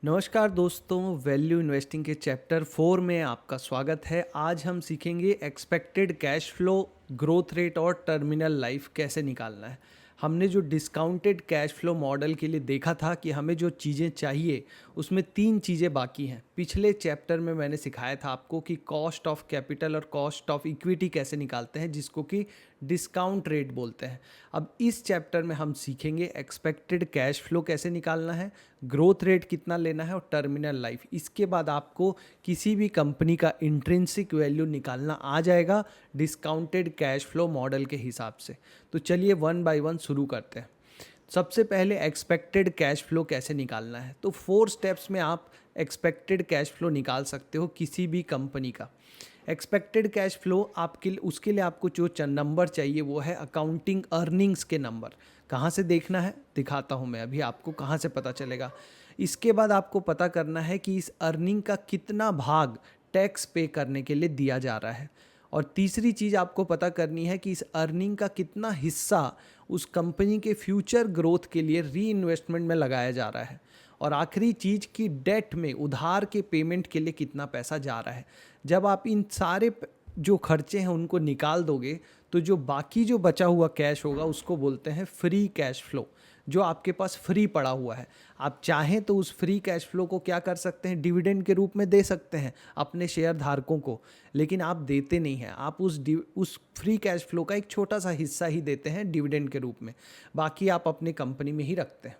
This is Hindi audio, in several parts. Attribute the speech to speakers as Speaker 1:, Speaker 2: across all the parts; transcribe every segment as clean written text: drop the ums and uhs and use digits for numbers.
Speaker 1: नमस्कार दोस्तों, वैल्यू इन्वेस्टिंग के चैप्टर 4 में आपका स्वागत है। आज हम सीखेंगे expected cash flow, growth rate और टर्मिनल लाइफ कैसे निकालना है। हमने जो डिस्काउंटेड कैश फ्लो मॉडल के लिए देखा था कि हमें जो चीज़ें चाहिए उसमें 3 चीज़ें बाकी हैं। पिछले चैप्टर में मैंने सिखाया था आपको कि कॉस्ट ऑफ कैपिटल और कॉस्ट ऑफ इक्विटी कैसे निकालते हैं, जिसको कि डिस्काउंट रेट बोलते हैं। अब इस चैप्टर में हम सीखेंगे एक्सपेक्टेड कैश फ्लो कैसे निकालना है, ग्रोथ रेट कितना लेना है और टर्मिनल लाइफ। इसके बाद आपको किसी भी कंपनी का इंट्रिंसिक वैल्यू निकालना आ जाएगा डिस्काउंटेड कैश फ्लो मॉडल के हिसाब से। तो चलिए वन बाय वन शुरू करते हैं। सबसे पहले एक्सपेक्टेड कैश फ्लो कैसे निकालना है, तो 4 स्टेप्स में आप एक्सपेक्टेड कैश फ्लो निकाल सकते हो किसी भी कंपनी का। एक्सपेक्टेड कैश फ्लो आपके लिए, उसके लिए आपको जो नंबर चाहिए वो है अकाउंटिंग अर्निंग्स के नंबर। कहाँ से देखना है दिखाता हूँ मैं अभी आपको कहाँ से पता चलेगा। इसके बाद आपको पता करना है कि इस अर्निंग का कितना भाग टैक्स पे करने के लिए दिया जा रहा है। और तीसरी चीज़ आपको पता करनी है कि इस अर्निंग का कितना हिस्सा उस कंपनी के फ्यूचर ग्रोथ के लिए री इन्वेस्टमेंट में लगाया जा रहा है। और आखिरी चीज़ की डेट में उधार के पेमेंट के लिए कितना पैसा जा रहा है। जब आप इन सारे जो खर्चे हैं उनको निकाल दोगे तो जो बाकी जो बचा हुआ कैश होगा उसको बोलते हैं फ्री कैश फ्लो, जो आपके पास फ्री पड़ा हुआ है। आप चाहें तो उस फ्री कैश फ्लो को क्या कर सकते हैं, डिविडेंड के रूप में दे सकते हैं अपने शेयर धारकों को, लेकिन आप देते नहीं हैं। आप उस फ्री कैश फ्लो का एक छोटा सा हिस्सा ही देते हैं डिविडेंड के रूप में, बाकी आप अपने कंपनी में ही रखते हैं।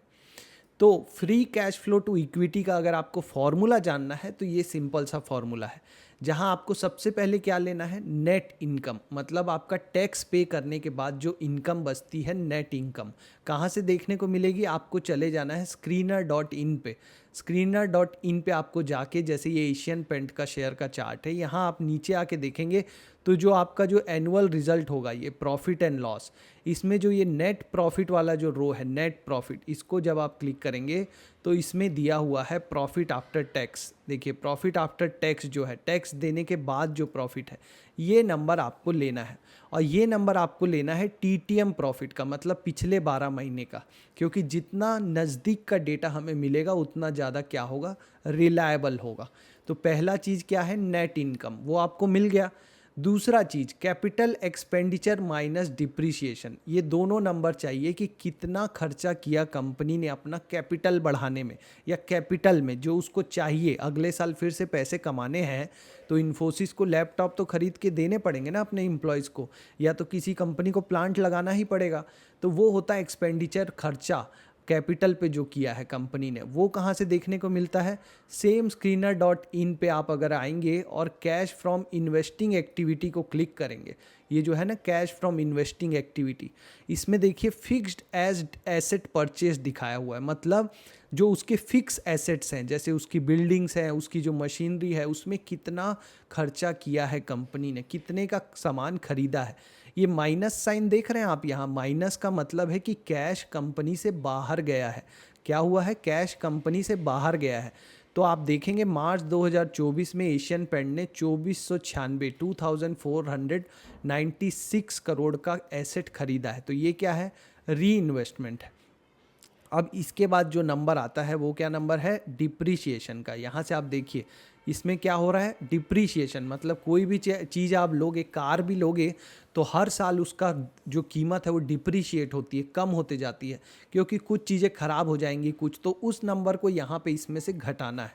Speaker 1: तो free cash flow to equity का अगर आपको फॉर्मूला जानना है तो ये सिंपल सा फॉर्मूला है, जहां आपको सबसे पहले क्या लेना है, नेट इनकम, मतलब आपका टैक्स पे करने के बाद जो इनकम बचती है नेट इनकम। कहाँ से देखने को मिलेगी, आपको चले जाना है screener.in पे। screener.in पे आपको जाके, जैसे ये एशियन पेंट का शेयर का चार्ट है, यहाँ आप नीचे आके देखेंगे तो जो आपका जो एनुअल रिजल्ट होगा, ये प्रॉफिट एंड लॉस, इसमें जो ये नेट प्रॉफिट वाला जो रो है, नेट प्रॉफिट, इसको जब आप क्लिक करेंगे तो इसमें दिया हुआ है प्रॉफिट आफ्टर टैक्स। देखिए प्रॉफिट आफ्टर टैक्स जो है, टैक्स देने के बाद जो प्रॉफिट है, ये नंबर आपको लेना है। और ये नंबर आपको लेना है टीटीएम प्रॉफिट का, मतलब पिछले 12 महीने का, क्योंकि जितना नज़दीक का डेटा हमें मिलेगा उतना ज़्यादा क्या होगा, रिलायबल होगा। तो पहला चीज़ क्या है, नेट इनकम, वो आपको मिल गया। दूसरा चीज़ कैपिटल एक्सपेंडिचर माइनस डिप्रिसिएशन, ये दोनों नंबर चाहिए कि कितना खर्चा किया कंपनी ने अपना कैपिटल बढ़ाने में या कैपिटल में, जो उसको चाहिए अगले साल फिर से पैसे कमाने हैं। तो इन्फोसिस को लैपटॉप तो खरीद के देने पड़ेंगे ना अपने एम्प्लॉयज़ को, या तो किसी कंपनी को प्लांट लगाना ही पड़ेगा। तो वो होता है एक्सपेंडिचर, खर्चा कैपिटल पे जो किया है कंपनी ने। वो कहाँ से देखने को मिलता है, सेम screener.in पे आप अगर आएंगे और कैश फ्रॉम इन्वेस्टिंग एक्टिविटी को क्लिक करेंगे, ये जो है ना कैश फ्रॉम इन्वेस्टिंग एक्टिविटी, इसमें देखिए फिक्स्ड एज एसेट परचेज दिखाया हुआ है। मतलब जो उसके फिक्स एसेट्स हैं, जैसे उसकी बिल्डिंग्स हैं, उसकी जो मशीनरी है, उसमें कितना खर्चा किया है कंपनी ने, कितने का सामान खरीदा है। ये माइनस साइन देख रहे हैं आप, यहाँ माइनस का मतलब है कि कैश कंपनी से बाहर गया है। क्या हुआ है, कैश कंपनी से बाहर गया है। तो आप देखेंगे मार्च 2024 में एशियन पेंट ने 2496 करोड़ का एसेट खरीदा है। तो ये क्या है, री इन्वेस्टमेंट है। अब इसके बाद जो नंबर आता है वो क्या नंबर है, डिप्रिसिएशन का। यहाँ से आप देखिए इसमें क्या हो रहा है, डिप्रिसिएशन, मतलब कोई भी चीज़ आप लोगे, कार भी लोगे तो हर साल उसका जो कीमत है वो डिप्रिशिएट होती है, कम होते जाती है, क्योंकि कुछ चीज़ें ख़राब हो जाएंगी कुछ, तो उस नंबर को यहाँ पे इसमें से घटाना है।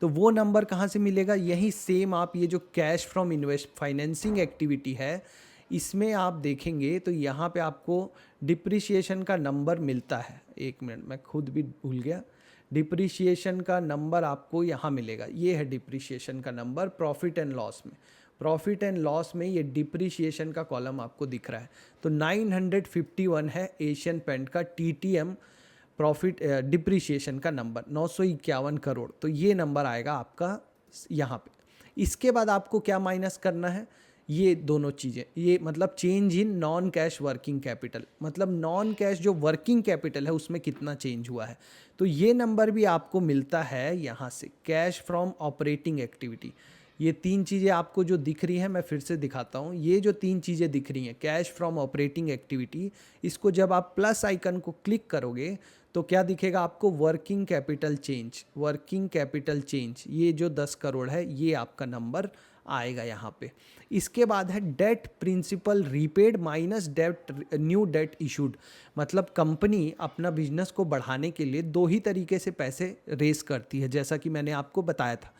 Speaker 1: तो वो नंबर कहाँ से मिलेगा, यही सेम आप ये जो cash from invest financing activity है, इसमें आप देखेंगे तो यहाँ पे आपको डिप्रिशिएशन का नंबर मिलता है। एक मिनट, मैं खुद भी भूल गया। डिप्रिशिएशन का नंबर आपको यहाँ मिलेगा, ये है डिप्रिशिएशन का नंबर प्रॉफिट एंड लॉस में। प्रॉफिट एंड लॉस में ये डिप्रिशिएशन का कॉलम आपको दिख रहा है। तो 951 है एशियन पेंट का टीटीएम प्रॉफिट डिप्रिशिएशन का नंबर, 951 करोड़। तो ये नंबर आएगा आपका यहाँ पे। इसके बाद आपको क्या माइनस करना है, ये दोनों चीज़ें, ये मतलब change in non cash working capital, मतलब नॉन कैश जो वर्किंग कैपिटल है उसमें कितना चेंज हुआ है। तो ये नंबर भी आपको मिलता है यहाँ से, कैश फ्रॉम ऑपरेटिंग एक्टिविटी। ये 3 चीज़ें आपको जो दिख रही हैं, मैं फिर से दिखाता हूँ। ये जो 3 चीज़ें दिख रही हैं, कैश फ्रॉम ऑपरेटिंग एक्टिविटी, इसको जब आप प्लस आइकन को क्लिक करोगे तो क्या दिखेगा आपको, working capital change, working capital change, ये जो 10 करोड़ है ये आपका नंबर आएगा यहाँ पे। इसके बाद है debt principal repaid minus debt new debt issued. मतलब कंपनी अपना बिजनेस को बढ़ाने के लिए दो ही तरीके से पैसे रेस करती है, जैसा कि मैंने आपको बताया था।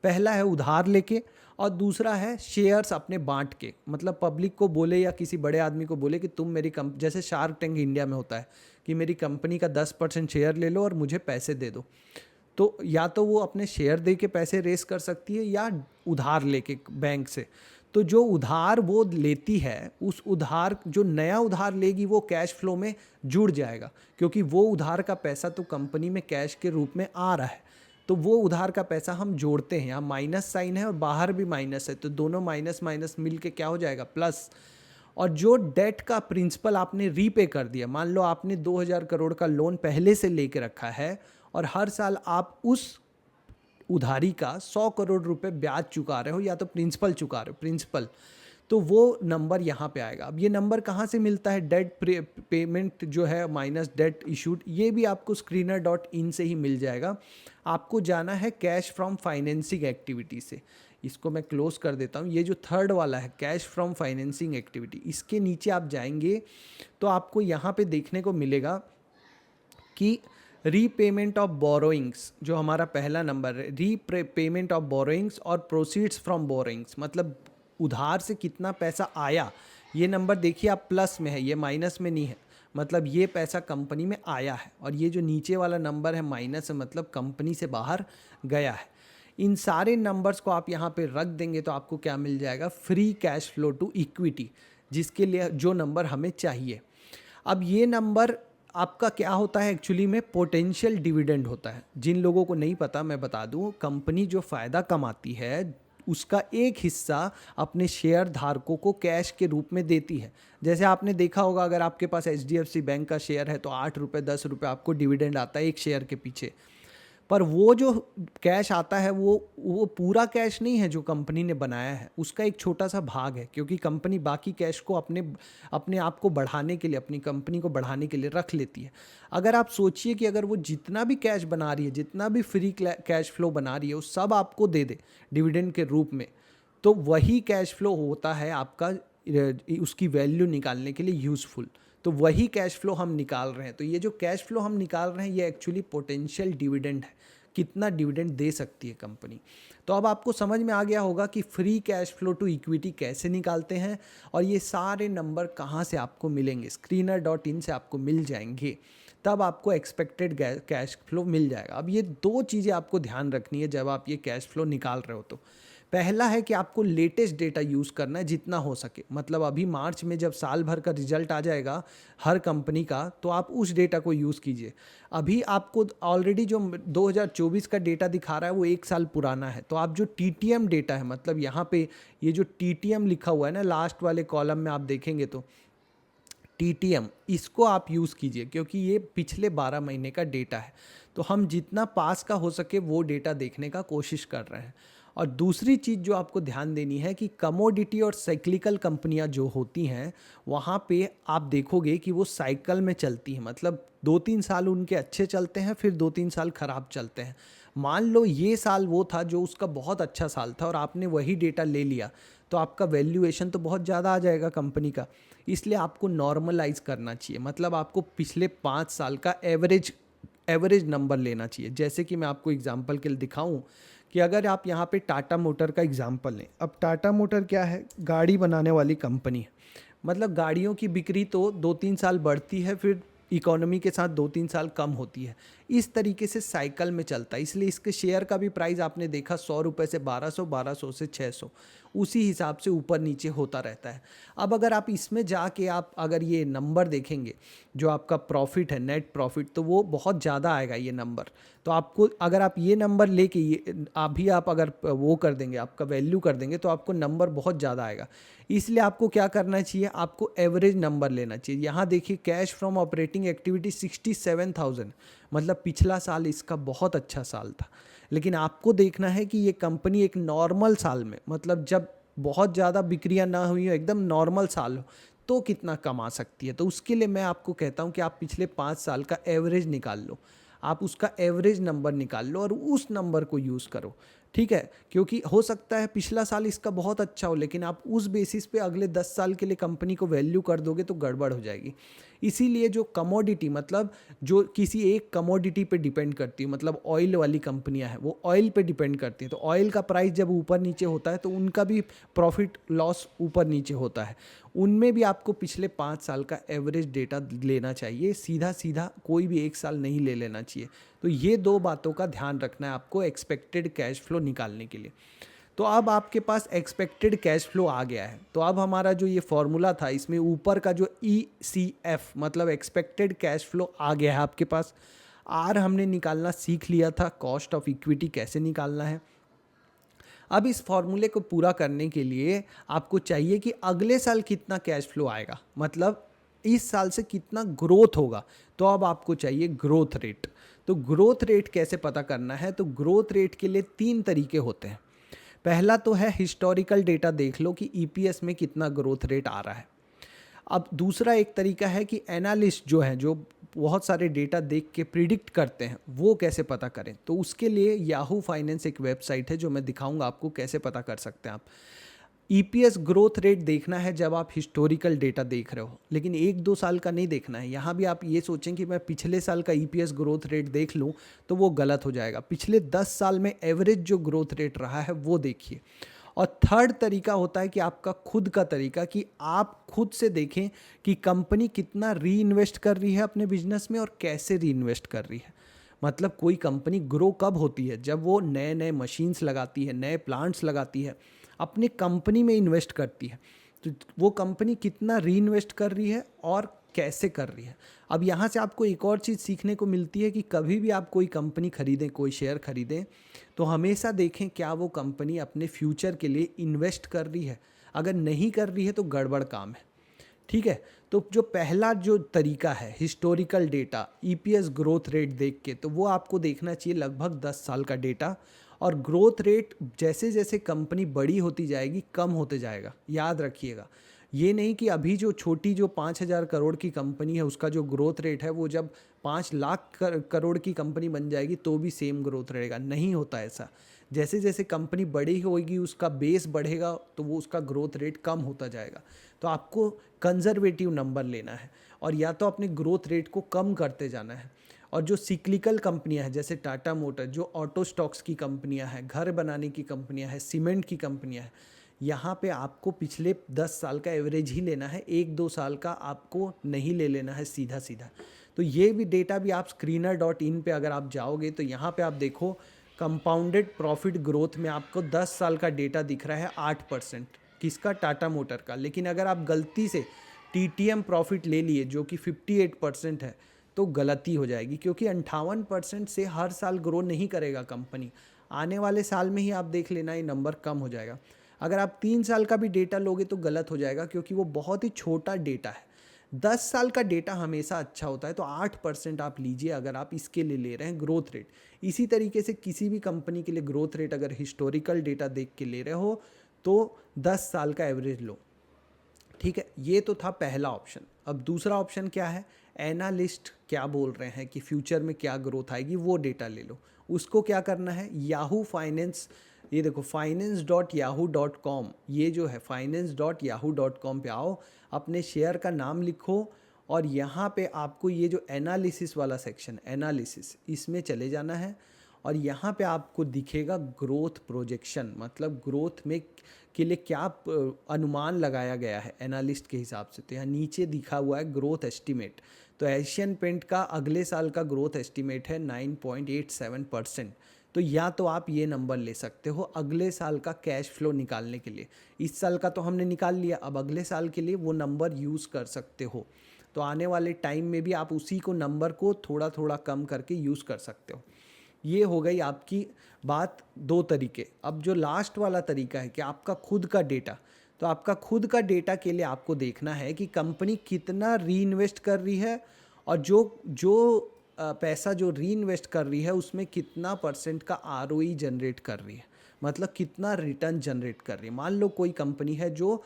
Speaker 1: पहला है उधार लेके और दूसरा है शेयर्स अपने बांट के। मतलब पब्लिक को बोले या किसी बड़े आदमी को बोले कि तुम मेरी जैसे शार्क टैंक इंडिया में होता है कि मेरी कंपनी का 10% शेयर ले लो और मुझे पैसे दे दो। तो या तो वो अपने शेयर दे के पैसे रेस कर सकती है या उधार लेके बैंक से। तो जो उधार वो लेती है, उस उधार, जो नया उधार लेगी वो कैश फ्लो में जुड़ जाएगा, क्योंकि वो उधार का पैसा तो कंपनी में कैश के रूप में आ रहा है। तो वो उधार का पैसा हम जोड़ते हैं, यहाँ माइनस साइन है और बाहर भी माइनस है, तो दोनों माइनस माइनस मिल के क्या हो जाएगा, प्लस। और जो डेट का प्रिंसिपल आपने रीपे कर दिया, मान लो आपने 2000 करोड़ का लोन पहले से लेके रखा है और हर साल आप उस उधारी का 100 करोड़ रुपए ब्याज चुका रहे हो या तो प्रिंसिपल चुका रहे हो, प्रिंसिपल, तो वो नंबर यहाँ पे आएगा। अब ये नंबर कहाँ से मिलता है, डेट पेमेंट जो है माइनस डेट इशूड, ये भी आपको screener.in से ही मिल जाएगा। आपको जाना है कैश फ्रॉम फाइनेंसिंग एक्टिविटी से, इसको मैं क्लोज कर देता हूँ। ये जो थर्ड वाला है कैश फ्रॉम फाइनेंसिंग एक्टिविटी, इसके नीचे आप जाएंगे तो आपको यहाँ पे देखने को मिलेगा कि रीपेमेंट ऑफ बोरोइंग्स, जो हमारा पहला नंबर है, रीपेमेंट ऑफ बोरोइंग्स और प्रोसीड्स फ्रॉम बोरोइंग्स, मतलब उधार से कितना पैसा आया, ये नंबर देखिए आप प्लस में है, ये माइनस में नहीं है, मतलब ये पैसा कंपनी में आया है। और ये जो नीचे वाला नंबर है माइनस है, मतलब कंपनी से बाहर गया है। इन सारे नंबर्स को आप यहाँ पे रख देंगे तो आपको क्या मिल जाएगा, free cash flow to equity, जिसके लिए जो नंबर हमें चाहिए। अब ये नंबर आपका क्या होता है, एक्चुअली में पोटेंशियल डिविडेंड होता है। जिन लोगों को नहीं पता मैं बता दूं, कंपनी जो फ़ायदा कमाती है उसका एक हिस्सा अपने शेयर धारकों को कैश के रूप में देती है। जैसे आपने देखा होगा, अगर आपके पास HDFC बैंक का शेयर है तो 8 रुपये 10 रुपये आपको डिविडेंड आता है एक शेयर के पीछे। पर वो जो कैश आता है वो पूरा कैश नहीं है जो कंपनी ने बनाया है, उसका एक छोटा सा भाग है, क्योंकि कंपनी बाकी कैश को अपने आप को बढ़ाने के लिए, अपनी कंपनी को बढ़ाने के लिए रख लेती है। अगर आप सोचिए कि अगर वो जितना भी कैश बना रही है, जितना भी फ्री कैश फ्लो बना रही है, वो सब आपको दे दे डिविडेंड के रूप में, तो वही कैश फ्लो होता है आपका उसकी वैल्यू निकालने के लिए यूज़फुल। तो वही कैश फ्लो हम निकाल रहे हैं। तो ये जो कैश फ्लो हम निकाल रहे हैं ये एक्चुअली पोटेंशियल डिविडेंड है, कितना डिविडेंड दे सकती है कंपनी। तो अब आपको समझ में आ गया होगा कि free cash flow to equity कैसे निकालते हैं और ये सारे नंबर कहाँ से आपको मिलेंगे, screener.in से आपको मिल जाएंगे, तब आपको एक्सपेक्टेड कैश फ्लो मिल जाएगा। अब ये दो चीज़ें आपको ध्यान रखनी है जब आप ये कैश फ्लो निकाल रहे हो। तो पहला है कि आपको लेटेस्ट डेटा यूज़ करना है जितना हो सके। मतलब अभी मार्च में जब साल भर का रिजल्ट आ जाएगा हर कंपनी का, तो आप उस डेटा को यूज़ कीजिए। अभी आपको ऑलरेडी जो 2024 का डेटा दिखा रहा है वो एक साल पुराना है, तो आप जो TTM डेटा है, मतलब यहाँ पे ये जो TTM लिखा हुआ है ना लास्ट वाले कॉलम में आप देखेंगे तो TTM, इसको आप यूज़ कीजिए, क्योंकि ये पिछले 12 महीने का डेटा है। तो हम जितना पास का हो सके वो डेटा देखने का कोशिश कर रहे हैं। और दूसरी चीज़ जो आपको ध्यान देनी है कि कमोडिटी और साइक्लिकल कंपनियां जो होती हैं वहाँ पे आप देखोगे कि वो साइकिल में चलती हैं। मतलब 2-3 साल उनके अच्छे चलते हैं, फिर 2-3 साल ख़राब चलते हैं। मान लो ये साल वो था जो उसका बहुत अच्छा साल था और आपने वही डेटा ले लिया, तो आपका वैल्यूएशन तो बहुत ज़्यादा आ जाएगा कंपनी का। इसलिए आपको नॉर्मलाइज करना चाहिए, मतलब आपको पिछले 5 साल का एवरेज नंबर लेना चाहिए। जैसे कि मैं आपको एग्जांपल के लिए दिखाऊं कि अगर आप यहाँ पे टाटा मोटर का एग्जांपल लें। अब टाटा मोटर क्या है, गाड़ी बनाने वाली कंपनी है। मतलब गाड़ियों की बिक्री तो 2-3 साल बढ़ती है, फिर इकोनॉमी के साथ 2-3 साल कम होती है। इस तरीके से साइकिल में चलता है, इसलिए इसके शेयर का भी प्राइस आपने देखा 100 रुपये से 1200, 1200 से 600, उसी हिसाब से ऊपर नीचे होता रहता है। अब अगर आप इसमें जाके आप अगर ये नंबर देखेंगे जो आपका प्रॉफिट है, नेट प्रॉफिट, तो वो बहुत ज़्यादा आएगा ये नंबर। तो आपको अगर आप ये नंबर लेके ये अभी आप अगर वो कर देंगे, आपका वैल्यू कर देंगे, तो आपको नंबर बहुत ज़्यादा आएगा। इसलिए आपको क्या करना चाहिए, आपको एवरेज नंबर लेना चाहिए। यहाँ देखिए कैश फ्रॉम ऑपरेटिंग एक्टिविटी 67,000, मतलब पिछला साल इसका बहुत अच्छा साल था। लेकिन आपको देखना है कि ये कंपनी एक नॉर्मल साल में, मतलब जब बहुत ज़्यादा बिक्रियाँ ना हुई हो, एकदम नॉर्मल साल हो, तो कितना कमा सकती है। तो उसके लिए मैं आपको कहता हूँ कि आप पिछले 5 साल का एवरेज निकाल लो, आप उसका एवरेज नंबर निकाल लो और उस नंबर को यूज़ करो, ठीक है। क्योंकि हो सकता है पिछला साल इसका बहुत अच्छा हो, लेकिन आप उस बेसिस पे अगले 10 साल के लिए कंपनी को वैल्यू कर दोगे तो गड़बड़ हो जाएगी। इसीलिए जो कमोडिटी, मतलब जो किसी एक कमोडिटी पे डिपेंड करती है, मतलब ऑयल वाली कंपनियां हैं वो ऑयल पे डिपेंड करती हैं, तो ऑयल का प्राइस जब ऊपर नीचे होता है तो उनका भी प्रॉफिट लॉस ऊपर नीचे होता है। उनमें भी आपको पिछले 5 साल का एवरेज डेटा लेना चाहिए, सीधा सीधा कोई भी एक साल नहीं ले लेना चाहिए। तो ये दो बातों का ध्यान रखना है आपको एक्सपेक्टेड कैश फ्लो निकालने के लिए। तो अब आपके पास एक्सपेक्टेड कैश फ्लो आ गया है, तो अब हमारा जो ये फॉर्मूला था इसमें ऊपर का जो ECF मतलब एक्सपेक्टेड कैश फ्लो आ गया है आपके पास। आर हमने निकालना सीख लिया था, कॉस्ट ऑफ इक्विटी कैसे निकालना है। अब इस फॉर्मूले को पूरा करने के लिए आपको चाहिए कि अगले साल कितना कैश फ्लो आएगा, मतलब इस साल से कितना ग्रोथ होगा। तो अब आपको चाहिए ग्रोथ रेट। तो ग्रोथ रेट कैसे पता करना है, तो ग्रोथ रेट के लिए 3 तरीके होते हैं। पहला तो है हिस्टोरिकल डेटा देख लो कि EPS में कितना ग्रोथ रेट आ रहा है। अब दूसरा एक तरीका है कि एनालिस्ट जो है, जो बहुत सारे डेटा देख के प्रिडिक्ट करते हैं, वो कैसे पता करें। तो उसके लिए याहू फाइनेंस एक वेबसाइट है जो मैं दिखाऊंगा आपको कैसे पता कर सकते हैं आप। EPS ग्रोथ रेट देखना है जब आप हिस्टोरिकल डेटा देख रहे हो, लेकिन 1-2 साल का नहीं देखना है। यहाँ भी आप ये सोचें कि मैं पिछले साल का EPS ग्रोथ रेट देख लूँ तो वो गलत हो जाएगा। पिछले 10 साल में एवरेज जो ग्रोथ रेट रहा है वो देखिए। और थर्ड तरीका होता है कि आपका खुद का तरीका, कि आप खुद से देखें कि कंपनी कितना री इन्वेस्ट कर रही है अपने बिजनेस में और कैसे री इन्वेस्ट कर रही है। मतलब कोई कंपनी ग्रो कब होती है, जब वो नए नए मशीन्स लगाती है, नए प्लांट्स लगाती है, अपनी कंपनी में इन्वेस्ट करती है। तो वो कंपनी कितना री इन्वेस्ट कर रही है और कैसे कर रही है। अब यहाँ से आपको एक और चीज़ सीखने को मिलती है कि कभी भी आप कोई कंपनी खरीदें, कोई शेयर खरीदें, तो हमेशा देखें क्या वो कंपनी अपने फ्यूचर के लिए इन्वेस्ट कर रही है। अगर नहीं कर रही है तो गड़बड़ काम है, ठीक है। तो जो पहला जो तरीका है historical data, EPS growth rate देख के, तो वो आपको देखना चाहिए लगभग 10 साल का डेटा। और ग्रोथ रेट जैसे जैसे कंपनी बड़ी होती जाएगी कम होते जाएगा, याद रखिएगा। ये नहीं कि अभी जो छोटी जो 5,000 करोड़ की कंपनी है उसका जो ग्रोथ रेट है वो जब 5 लाख करोड़ की कंपनी बन जाएगी तो भी सेम ग्रोथ रहेगा, नहीं होता ऐसा। जैसे जैसे कंपनी बड़ी होगी उसका बेस बढ़ेगा तो वो उसका ग्रोथ रेट कम होता जाएगा। तो आपको कंजर्वेटिव नंबर लेना है और या तो अपने ग्रोथ रेट को कम करते जाना है। और जो सिक्लिकल कंपनियां हैं जैसे टाटा मोटर, जो ऑटो स्टॉक्स की कंपनियां हैं, घर बनाने की कंपनियां हैं, सीमेंट की कंपनियां हैं, यहाँ पे आपको पिछले 10 साल का एवरेज ही लेना है, 1-2 साल का आपको नहीं ले लेना है सीधा सीधा। तो ये भी डेटा भी आप screener.in पे अगर आप जाओगे तो यहाँ पे आप देखो कंपाउंडेड प्रॉफिट ग्रोथ में आपको 10 साल का डेटा दिख रहा है 8%, किसका, टाटा मोटर का। लेकिन अगर आप गलती से TTM प्रॉफिट ले लिए जो कि 58% है तो गलती हो जाएगी, क्योंकि 58% से हर साल ग्रो नहीं करेगा कंपनी। आने वाले साल में ही आप देख लेना ये नंबर कम हो जाएगा। अगर आप 3 साल का भी डेटा लोगे तो गलत हो जाएगा, क्योंकि वो बहुत ही छोटा डेटा है। 10 साल का डेटा हमेशा अच्छा होता है। तो 8% आप लीजिए अगर आप इसके लिए ले रहे हैं ग्रोथ रेट। इसी तरीके से किसी भी कंपनी के लिए ग्रोथ रेट अगर हिस्टोरिकल डेटा देख के ले रहे हो तो 10 साल का एवरेज लो, ठीक है। ये तो था पहला ऑप्शन। अब दूसरा ऑप्शन क्या है, एनालिस्ट क्या बोल रहे हैं कि फ्यूचर में क्या ग्रोथ आएगी वो डेटा ले लो। उसको क्या करना है, याहू फाइनेंस, ये देखो finance.yahoo.com, ये जो है finance.yahoo.com पे आओ, अपने शेयर का नाम लिखो और यहाँ पे आपको ये जो एनालिसिस वाला सेक्शन, एनालिसिस, इसमें चले जाना है। और यहाँ पे आपको दिखेगा ग्रोथ प्रोजेक्शन, मतलब ग्रोथ में के लिए क्या अनुमान लगाया गया है एनालिस्ट के हिसाब से। तो यहाँ नीचे दिखा हुआ है ग्रोथ एस्टीमेट। तो एशियन पेंट का अगले साल का ग्रोथ एस्टीमेट है 9.87%। तो या तो आप ये नंबर ले सकते हो अगले साल का कैश फ्लो निकालने के लिए। इस साल का तो हमने निकाल लिया, अब अगले साल के लिए वो नंबर यूज़ कर सकते हो। तो आने वाले टाइम में भी आप उसी को नंबर को थोड़ा थोड़ा कम करके यूज़ कर सकते हो। ये हो गई आपकी बात, 2 तरीके। अब जो लास्ट वाला तरीका है कि आपका खुद का डेटा, तो आपका खुद का डेटा के लिए आपको देखना है कि कंपनी कितना री इन्वेस्ट कर रही है और जो जो पैसा जो री इन्वेस्ट कर रही है उसमें कितना % का ROE जनरेट कर रही है, मतलब कितना रिटर्न जनरेट कर रही है। मान लो कोई कंपनी है जो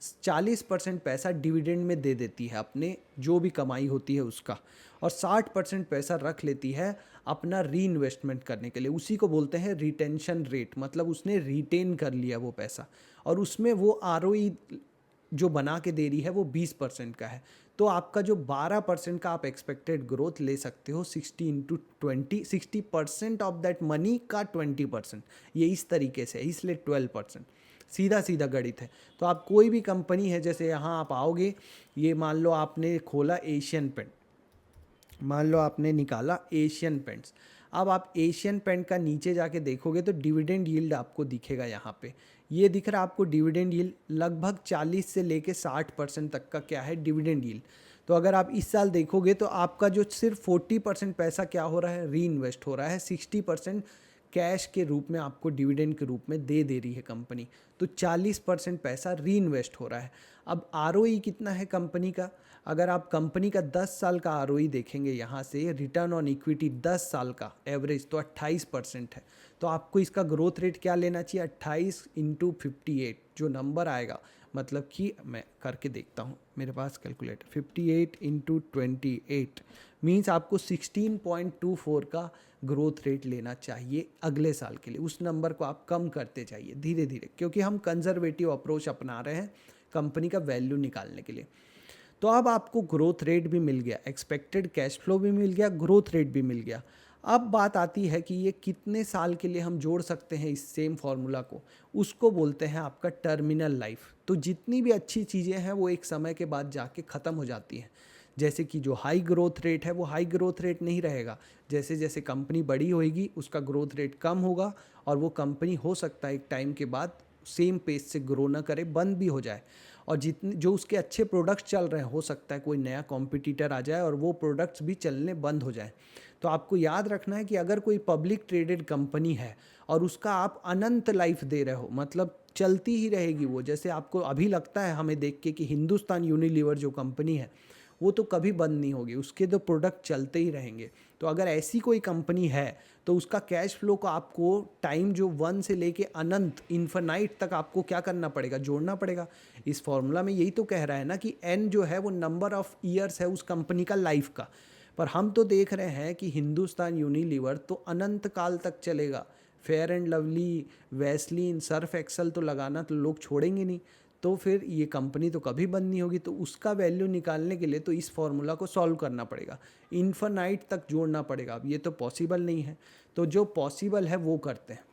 Speaker 1: 40% पैसा डिविडेंड में दे देती है अपने जो भी कमाई होती है उसका, और 60% पैसा रख लेती है अपना री इन्वेस्टमेंट करने के लिए। उसी को बोलते हैं रिटेंशन रेट, मतलब उसने रिटेन कर लिया वो पैसा, और उसमें वो आरओई जो बना के दे रही है वो 20% का है। तो आपका जो 12% का आप एक्सपेक्टेड ग्रोथ ले सकते हो 60 × 20, 60% ऑफ दैट मनी का 20%, ये इस तरीके से है, इसलिए 12%। सीधा सीधा गणित है। तो आप कोई भी कंपनी है, जैसे यहाँ आप आओगे, ये मान लो आपने खोला एशियन पेंट, मान लो आपने निकाला एशियन पेंट्स। अब आप एशियन पेंट का नीचे जाके देखोगे तो डिविडेंड यील्ड आपको दिखेगा यहाँ पे, ये दिख रहा है आपको डिविडेंड यील्ड लगभग 40 से लेके 60% तक का क्या है डिविडेंड यील्ड। तो अगर आप इस साल देखोगे तो आपका जो सिर्फ 40% पैसा क्या हो रहा है, री इन्वेस्ट हो रहा है, 60% कैश के रूप में आपको डिविडेंड के रूप में दे रही है कंपनी, तो 40% पैसा री इन्वेस्ट हो रहा है। अब आरओई कितना है कंपनी का, अगर आप कंपनी का 10 साल का आरओई देखेंगे यहाँ से, रिटर्न ऑन इक्विटी 10 साल का एवरेज तो 28% है। तो आपको इसका ग्रोथ रेट क्या लेना चाहिए, 28 × 58 जो नंबर आएगा, मतलब कि मैं करके देखता हूँ, मेरे पास कैलकुलेटर, 58 × 28 मीन्स आपको 16.24 का ग्रोथ रेट लेना चाहिए अगले साल के लिए। उस नंबर को आप कम करते जाइए धीरे धीरे, क्योंकि हम कंजर्वेटिव अप्रोच अपना रहे हैं कंपनी का वैल्यू निकालने के लिए। तो अब आपको ग्रोथ रेट भी मिल गया, एक्सपेक्टेड कैश फ्लो भी मिल गया, ग्रोथ रेट भी मिल गया। अब बात आती है कि ये कितने साल के लिए हम जोड़ सकते हैं इस सेम फार्मूला को, उसको बोलते हैं आपका टर्मिनल लाइफ। तो जितनी भी अच्छी चीज़ें हैं वो एक समय के बाद जाके ख़त्म हो जाती हैं। जैसे कि जो हाई ग्रोथ रेट है वो हाई ग्रोथ रेट नहीं रहेगा, जैसे जैसे कंपनी बड़ी होएगी उसका ग्रोथ रेट कम होगा, और वो कंपनी हो सकता है एक टाइम के बाद सेम पेस से ग्रो ना करे, बंद भी हो जाए। और जितने जो उसके अच्छे प्रोडक्ट्स चल रहे हैं, हो सकता है कोई नया कॉम्पिटिटर आ जाए और वो प्रोडक्ट्स भी चलने बंद हो जाए। तो आपको याद रखना है कि अगर कोई पब्लिक ट्रेडेड कंपनी है और उसका आप अनंत लाइफ दे रहे हो, मतलब चलती ही रहेगी वो, जैसे आपको अभी लगता है हमें देख के कि हिंदुस्तान यूनिलीवर जो कंपनी है वो तो कभी बंद नहीं होगी, उसके तो प्रोडक्ट चलते ही रहेंगे। तो अगर ऐसी कोई कंपनी है तो उसका कैश फ्लो को आपको टाइम जो 1 से लेके अनंत इन्फिनाइट तक आपको क्या करना पड़ेगा, जोड़ना पड़ेगा। इस फॉर्मूला में यही तो कह रहा है ना कि एन जो है वो नंबर ऑफ ईयर्स है उस कंपनी का लाइफ का। पर हम तो देख रहे हैं कि हिंदुस्तान यूनिलीवर तो अनंत काल तक चलेगा। Fair and lovely, Vaseline, Surf Excel तो लगाना तो लोग छोड़ेंगे नहीं, तो फिर ये कंपनी तो कभी बंद नहीं होगी। तो उसका वैल्यू निकालने के लिए तो इस फॉर्मूला को सॉल्व करना पड़ेगा, इन्फिनाइट तक जोड़ना पड़ेगा। अब ये तो पॉसिबल नहीं है, तो जो पॉसिबल है वो करते हैं।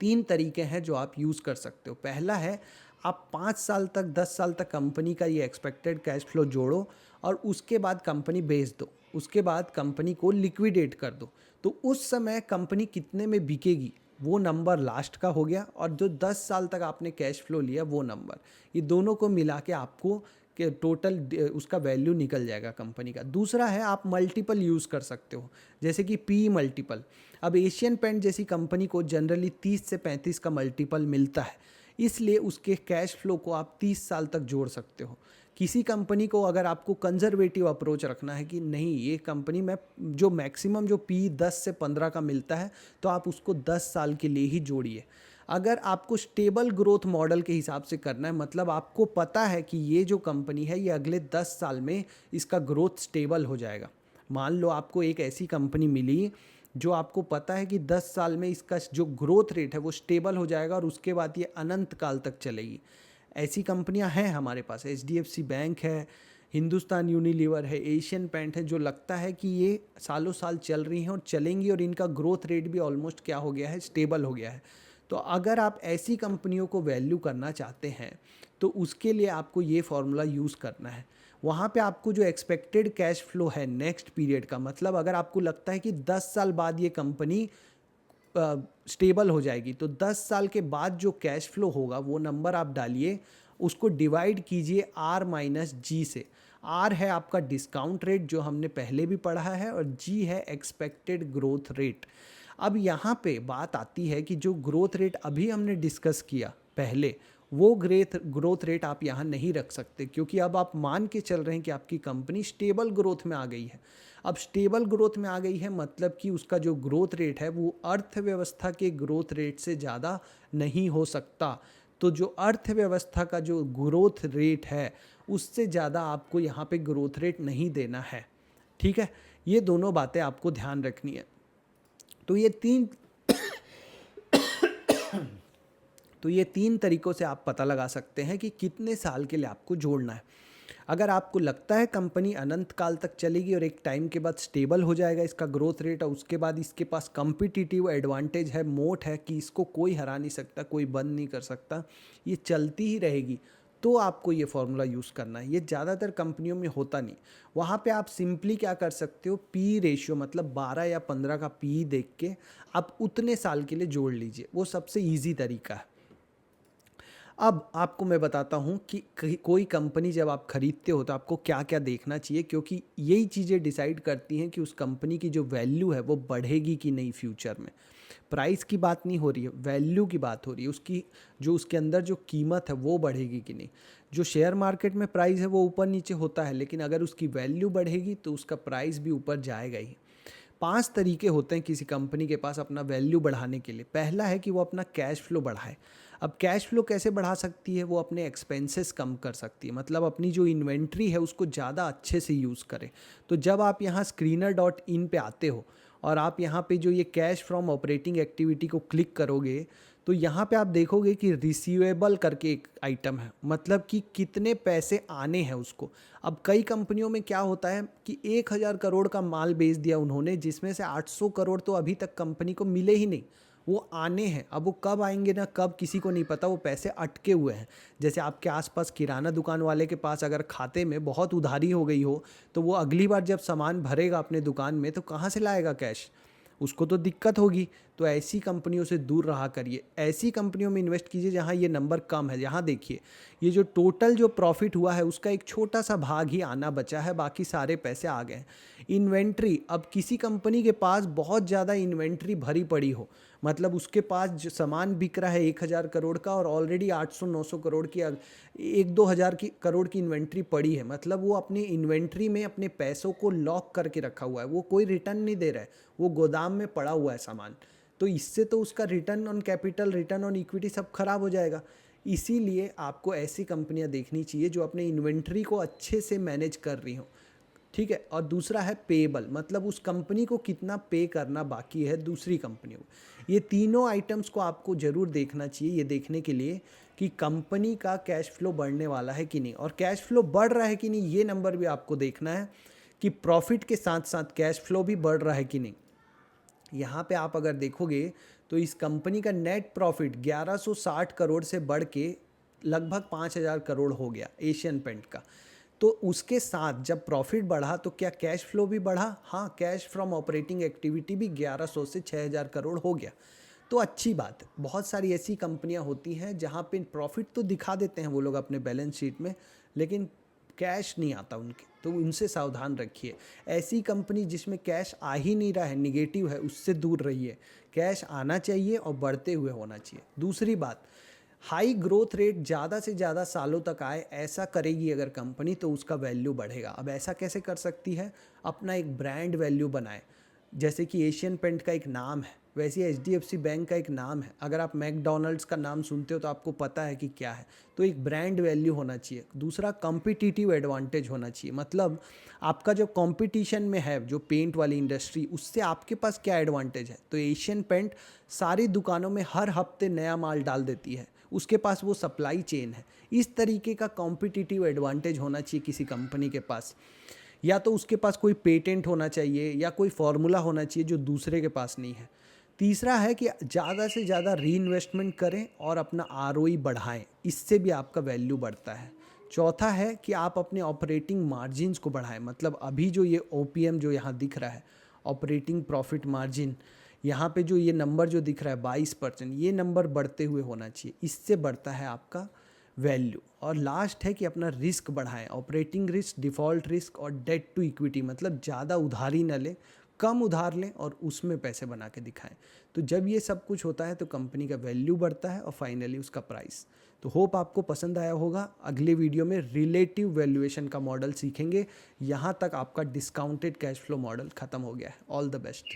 Speaker 1: 3 तरीके हैं जो आप यूज़ कर सकते हो। पहला है आप 5 साल तक 10 साल तक कंपनी का ये एक्सपेक्टेड कैश फ्लो जोड़ो और उसके बाद कंपनी बेच दो, उसके बाद कंपनी को लिक्विडेट कर दो। तो उस समय कंपनी कितने में बिकेगी वो नंबर लास्ट का हो गया, और जो 10 साल तक आपने कैश फ्लो लिया वो नंबर, ये दोनों को मिला के आपको कि टोटल उसका वैल्यू निकल जाएगा कंपनी का। दूसरा है आप मल्टीपल यूज़ कर सकते हो, जैसे कि पी मल्टीपल। अब एशियन पेंट जैसी कंपनी को जनरली 30 से 35 का मल्टीपल मिलता है, इसलिए उसके कैश फ्लो को आप 30 साल तक जोड़ सकते हो। किसी कंपनी को अगर आपको कंजर्वेटिव अप्रोच रखना है कि नहीं ये कंपनी में जो मैक्सिमम जो पी 10 से 15 का मिलता है, तो आप उसको 10 साल के लिए ही जोड़िए। अगर आपको स्टेबल ग्रोथ मॉडल के हिसाब से करना है, मतलब आपको पता है कि ये जो कंपनी है ये अगले 10 साल में इसका ग्रोथ स्टेबल हो जाएगा। मान लो आपको एक ऐसी कंपनी मिली जो आपको पता है कि 10 साल में इसका जो ग्रोथ रेट है वो स्टेबल हो जाएगा और उसके बाद ये अनंत काल तक चलेगी। ऐसी कंपनियां हैं हमारे पास, HDFC बैंक है, हिंदुस्तान यूनिलीवर है, एशियन पेंट है, जो लगता है कि ये सालों साल चल रही हैं और चलेंगी, और इनका ग्रोथ रेट भी ऑलमोस्ट क्या हो गया है, स्टेबल हो गया है। तो अगर आप ऐसी कंपनियों को वैल्यू करना चाहते हैं तो उसके लिए आपको ये फॉर्मूला यूज़ करना है। वहाँ पे आपको जो एक्सपेक्टेड कैश फ्लो है नेक्स्ट पीरियड का, मतलब अगर आपको लगता है कि 10 साल बाद ये कंपनी स्टेबल हो जाएगी, तो 10 साल के बाद जो कैश फ्लो होगा वो नंबर आप डालिए, उसको डिवाइड कीजिए R-G से। R है आपका डिस्काउंट रेट जो हमने पहले भी पढ़ा है, और G है एक्सपेक्टेड ग्रोथ रेट। अब यहाँ पे बात आती है कि जो ग्रोथ रेट अभी हमने डिस्कस किया पहले, वो ग्रोथ रेट आप यहाँ नहीं रख सकते, क्योंकि अब आप मान के चल रहे हैं कि आपकी कंपनी स्टेबल ग्रोथ में आ गई है। अब स्टेबल ग्रोथ में आ गई है मतलब कि उसका जो ग्रोथ रेट है वो अर्थव्यवस्था के ग्रोथ रेट से ज़्यादा नहीं हो सकता। तो जो अर्थव्यवस्था का जो ग्रोथ रेट है उससे ज़्यादा आपको यहाँ पे ग्रोथ रेट नहीं देना है। ठीक है, ये दोनों बातें आपको ध्यान रखनी है। तो ये तीन तरीक़ों से आप पता लगा सकते हैं कि कितने साल के लिए आपको जोड़ना है। अगर आपको लगता है कंपनी अनंत काल तक चलेगी और एक टाइम के बाद स्टेबल हो जाएगा इसका ग्रोथ रेट, और उसके बाद इसके पास कम्पिटिटिव एडवांटेज है, मोट है कि इसको कोई हरा नहीं सकता, कोई बंद नहीं कर सकता, ये चलती ही रहेगी, तो आपको ये फॉर्मूला यूज़ करना है। ये ज़्यादातर कंपनियों में होता नहीं। वहाँ पे आप सिंपली क्या कर सकते हो, पी रेशियो मतलब 12 या 15 का पी देख के आप उतने साल के लिए जोड़ लीजिए, वो सबसे ईजी तरीका है। अब आपको मैं बताता हूँ कि कोई कंपनी जब आप खरीदते हो तो आपको क्या क्या देखना चाहिए, क्योंकि यही चीज़ें डिसाइड करती हैं कि उस कंपनी की जो वैल्यू है वो बढ़ेगी कि नहीं फ्यूचर में। प्राइस की बात नहीं हो रही है, वैल्यू की बात हो रही है, उसकी जो उसके अंदर जो कीमत है वो बढ़ेगी कि नहीं। जो शेयर मार्केट में प्राइस है वो ऊपर नीचे होता है, लेकिन अगर उसकी वैल्यू बढ़ेगी तो उसका प्राइस भी ऊपर जाएगा ही। 5 तरीके होते हैं किसी कंपनी के पास अपना वैल्यू बढ़ाने के लिए। पहला है कि वो अपना कैश फ्लो बढ़ाए। अब कैश फ्लो कैसे बढ़ा सकती है, वो अपने एक्सपेंसेस कम कर सकती है, मतलब अपनी जो इन्वेंट्री है उसको ज़्यादा अच्छे से यूज़ करे। तो जब आप यहाँ screener.in पे आते हो और आप यहाँ पे जो ये कैश फ्रॉम ऑपरेटिंग एक्टिविटी को क्लिक करोगे तो यहाँ पे आप देखोगे कि रिसीवेबल करके एक आइटम है, मतलब कि कितने पैसे आने हैं उसको। अब कई कंपनियों में क्या होता है कि 1000 करोड़ का माल बेच दिया उन्होंने, जिसमें से 800 करोड़ तो अभी तक कंपनी को मिले ही नहीं, वो आने हैं। अब वो कब आएंगे ना कब किसी को नहीं पता, वो पैसे अटके हुए हैं। जैसे आपके आसपास किराना दुकान वाले के पास अगर खाते में बहुत उधारी हो गई हो तो वो अगली बार जब सामान भरेगा अपने दुकान में तो कहाँ से लाएगा कैश, उसको तो दिक्कत होगी। तो ऐसी कंपनियों से दूर रहा करिए, ऐसी कंपनियों में इन्वेस्ट कीजिए जहाँ ये नंबर कम है। यहाँ देखिए, ये जो टोटल जो प्रॉफिट हुआ है उसका एक छोटा सा भाग ही आना बचा है, बाकी सारे पैसे आ गए हैं। इन्वेंट्री, अब किसी कंपनी के पास बहुत ज़्यादा इन्वेंट्री भरी पड़ी हो, मतलब उसके पास जो सामान बिक रहा है 1000 करोड़ का और ऑलरेडी 800-900 करोड़ की 1-2 हज़ार की करोड़ की इन्वेंट्री पड़ी है, मतलब वो अपनी इन्वेंट्री में अपने पैसों को लॉक करके रखा हुआ है, वो कोई रिटर्न नहीं दे रहा है, वो गोदाम में पड़ा हुआ है सामान। तो इससे तो उसका return on capital, return on equity सब खराब हो जाएगा। इसीलिए आपको ऐसी कंपनियां देखनी चाहिए जो अपने इन्वेंट्री को अच्छे से मैनेज कर रही हों। ठीक है, और दूसरा है पेएबल, मतलब उस कंपनी को कितना पे करना बाकी है दूसरी कंपनियों को। ये तीनों आइटम्स को आपको ज़रूर देखना चाहिए, ये देखने के लिए कि कंपनी का कैश फ्लो बढ़ने वाला है कि नहीं, और कैश फ्लो बढ़ रहा है कि नहीं ये नंबर भी आपको देखना है कि प्रॉफिट के साथ साथ कैश फ्लो भी बढ़ रहा है कि नहीं। यहाँ पे आप अगर देखोगे तो इस कंपनी का नेट प्रॉफिट 1160 करोड़ से बढ़ के लगभग 5000 करोड़ हो गया एशियन पेंट का। तो उसके साथ जब प्रॉफिट बढ़ा तो क्या कैश फ्लो भी बढ़ा? हाँ, कैश फ्रॉम ऑपरेटिंग एक्टिविटी भी 1100 से 6000 करोड़ हो गया। तो अच्छी बात है। बहुत सारी ऐसी कंपनियां होती हैं जहां पे प्रॉफिट तो दिखा देते हैं वो लोग अपने बैलेंस शीट में, लेकिन कैश नहीं आता उनके, तो उनसे सावधान रखिए। ऐसी कंपनी जिसमें कैश आ ही नहीं रहा है, निगेटिव है, उससे दूर रहिए। कैश आना चाहिए और बढ़ते हुए होना चाहिए। दूसरी बात, हाई ग्रोथ रेट ज़्यादा से ज़्यादा सालों तक आए, ऐसा करेगी अगर कंपनी तो उसका वैल्यू बढ़ेगा। अब ऐसा कैसे कर सकती है? अपना एक ब्रांड वैल्यू बनाए। जैसे कि एशियन पेंट का एक नाम है, वैसे HDFC बैंक का एक नाम है। अगर आप मैकडोनल्ड्स का नाम सुनते हो तो आपको पता है कि क्या है। तो एक ब्रांड वैल्यू होना चाहिए। दूसरा, कॉम्पिटिटिव एडवांटेज होना चाहिए, मतलब आपका जो कंपटीशन में है जो पेंट वाली इंडस्ट्री, उससे आपके पास क्या एडवांटेज है। तो एशियन पेंट सारी दुकानों में हर हफ्ते नया माल डाल देती है, उसके पास वो सप्लाई चेन है। इस तरीके का कॉम्पिटिटिव एडवांटेज होना चाहिए किसी कंपनी के पास। या तो उसके पास कोई पेटेंट होना चाहिए या कोई फार्मूला होना चाहिए जो दूसरे के पास नहीं है। तीसरा है कि ज़्यादा से ज़्यादा री इन्वेस्टमेंट करें और अपना ROE बढ़ाएं, इससे भी आपका वैल्यू बढ़ता है। चौथा है कि आप अपने ऑपरेटिंग मार्जिन्स को बढ़ाएं, मतलब अभी जो ये OPM जो यहाँ दिख रहा है, ऑपरेटिंग प्रॉफिट मार्जिन, यहाँ पे जो ये नंबर जो दिख रहा है 22%, ये नंबर बढ़ते हुए होना चाहिए, इससे बढ़ता है आपका वैल्यू। और लास्ट है कि अपना रिस्क बढ़ाएं, ऑपरेटिंग रिस्क, डिफ़ॉल्ट रिस्क और डेट टू इक्विटी, मतलब ज़्यादा उधारी न लें, कम उधार लें और उसमें पैसे बना के दिखाएं। तो जब ये सब कुछ होता है तो कंपनी का वैल्यू बढ़ता है और फाइनली उसका प्राइस। तो होप आपको पसंद आया होगा। अगले वीडियो में रिलेटिव वैल्यूएशन का मॉडल सीखेंगे। यहाँ तक आपका डिस्काउंटेड कैश फ्लो मॉडल ख़त्म हो गया है। All the best.